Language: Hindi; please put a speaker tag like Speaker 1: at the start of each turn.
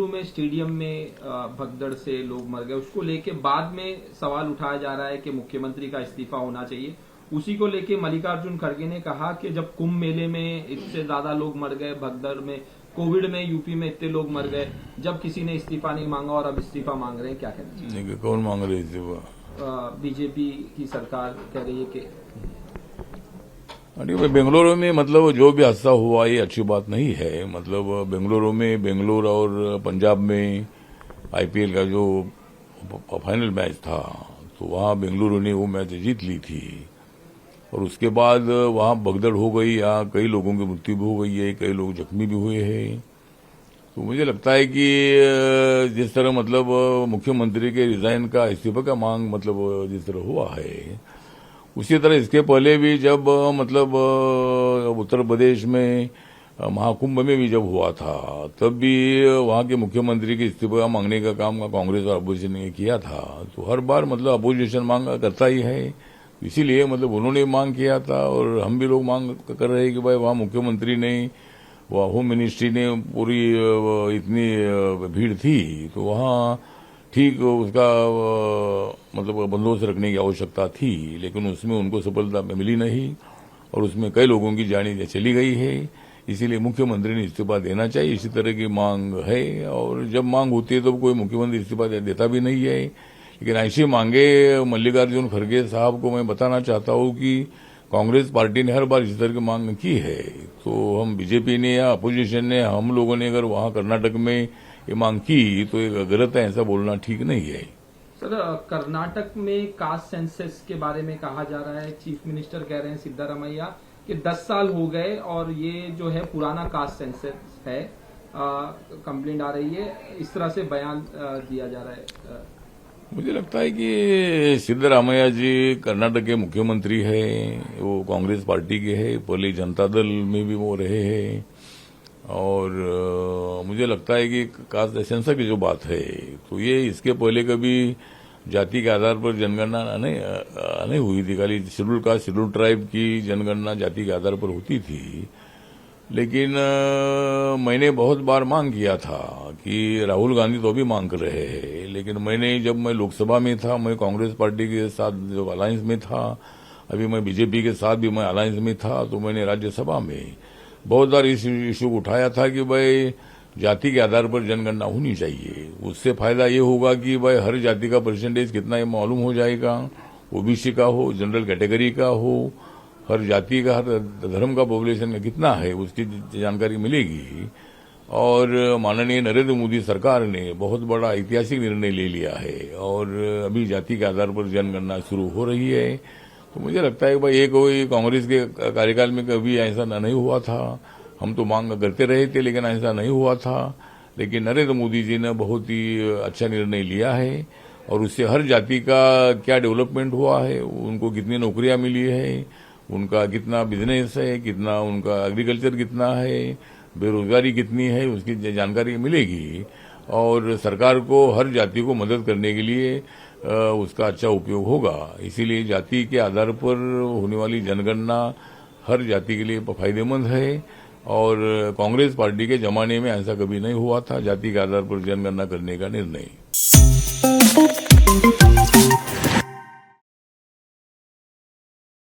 Speaker 1: बेंगलुरु में स्टेडियम में भगदड़ से लोग मर गए, उसको लेके बाद में सवाल उठाया जा रहा है कि मुख्यमंत्री का इस्तीफा होना चाहिए। उसी को लेके मल्लिकार्जुन खड़गे ने कहा कि जब कुंभ मेले में इससे ज्यादा लोग मर गए, भगदड़ में, कोविड में यूपी में इतने लोग मर गए, जब किसी ने इस्तीफा नहीं मांगा और अब इस्तीफा मांग रहे हैं, क्या कहना चाहिए?
Speaker 2: कौन मांग रहे इस्तीफा?
Speaker 1: बीजेपी की सरकार कह रही है कि
Speaker 2: बेंगलुरु में मतलब जो भी हादसा हुआ ये अच्छी बात नहीं है। मतलब बेंगलुरु में, बेंगलुरु और पंजाब में आईपीएल का जो फाइनल मैच था तो वहां बेंगलुरु ने वो मैच जीत ली थी और उसके बाद वहां भगदड़ हो गई। यहाँ कई लोगों की मृत्यु भी हो गई है, कई लोग जख्मी भी हुए हैं। तो मुझे लगता है कि जिस तरह मतलब मुख्यमंत्री के रिजाइन का, इस्तीफे का मांग मतलब जिस तरह हुआ है, उसी तरह इसके पहले भी जब मतलब उत्तर प्रदेश में महाकुंभ में भी जब हुआ था तब भी वहां के मुख्यमंत्री के इस्तीफा मांगने का काम कांग्रेस और अपोजिशन ने किया था। तो हर बार मतलब अपोजिशन मांग करता ही है, इसीलिए मतलब उन्होंने मांग किया था और हम भी लोग मांग कर रहे हैं कि भाई वहां मुख्यमंत्री ने, वहां होम मिनिस्ट्री ने पूरी इतनी भीड़ थी तो वहां ठीक उसका मतलब बंदोबस्त रखने की आवश्यकता थी, लेकिन उसमें उनको सफलता मिली नहीं और उसमें कई लोगों की जानें चली गई है। इसीलिए मुख्यमंत्री ने इस्तीफा देना चाहिए, इसी तरह की मांग है। और जब मांग होती है तो कोई मुख्यमंत्री इस्तीफा देता भी नहीं है, लेकिन ऐसी मांगे मल्लिकार्जुन खड़गे साहब को मैं बताना चाहता हूं कि कांग्रेस पार्टी ने हर बार इस तरह की मांग की है। तो हम बीजेपी ने या अपोजिशन ने, हम लोगों ने अगर वहां कर्नाटक में ये मांग की तो ये गलत है, ऐसा बोलना ठीक नहीं है।
Speaker 1: सर, कर्नाटक में कास्ट सेंसस के बारे में कहा जा रहा है, चीफ मिनिस्टर कह रहे हैं सिद्धारमैया कि 10 साल हो गए और ये जो है पुराना कास्ट सेंसस है, कंप्लेंट आ रही है, इस तरह से बयान दिया जा रहा है।
Speaker 2: मुझे लगता है कि सिद्धारमैया जी कर्नाटक के मुख्यमंत्री है, वो कांग्रेस पार्टी के है, पहले जनता दल में भी वो रहे हैं और मुझे लगता है कि कास्ट सेंसस की जो बात है तो ये इसके पहले कभी जाति के आधार पर जनगणना नहीं हुई थी। खाली शेड्यूल कास्ट, शेड्यूल ट्राइब की जनगणना जाति के आधार पर होती थी, लेकिन मैंने बहुत बार मांग किया था कि राहुल गांधी तो भी मांग कर रहे हैं, लेकिन जब मैं लोकसभा में था, मैं कांग्रेस पार्टी के साथ जो अलायंस में था, अभी मैं बीजेपी के साथ भी मैं अलायंस में था, तो मैंने राज्यसभा में बहुत बार इस इशू को उठाया था कि भाई जाति के आधार पर जनगणना होनी चाहिए। उससे फायदा ये होगा कि भाई हर जाति का परसेंटेज कितना है मालूम हो जाएगा, ओबीसी का हो, जनरल कैटेगरी का हो, हर जाति का, हर धर्म का पॉपुलेशन का कितना है उसकी जानकारी मिलेगी। और माननीय नरेंद्र मोदी सरकार ने बहुत बड़ा ऐतिहासिक निर्णय ले लिया है और अभी जाति के आधार पर जनगणना शुरू हो रही है। तो मुझे लगता है कि भाई ये कोई कांग्रेस के कार्यकाल में कभी ऐसा नहीं हुआ था, हम तो मांग करते रहे थे लेकिन ऐसा नहीं हुआ था। लेकिन नरेंद्र मोदी जी ने बहुत ही अच्छा निर्णय लिया है और उससे हर जाति का क्या डेवलपमेंट हुआ है, उनको कितनी नौकरियां मिली है, उनका कितना बिजनेस है, कितना उनका एग्रीकल्चर कितना है, बेरोजगारी कितनी है, उसकी जानकारी मिलेगी और सरकार को हर जाति को मदद करने के लिए उसका अच्छा उपयोग होगा। इसीलिए जाति के आधार पर होने वाली जनगणना हर जाति के लिए फायदेमंद है और कांग्रेस पार्टी के जमाने में ऐसा कभी नहीं हुआ था, जाति के आधार पर जनगणना करने का निर्णय।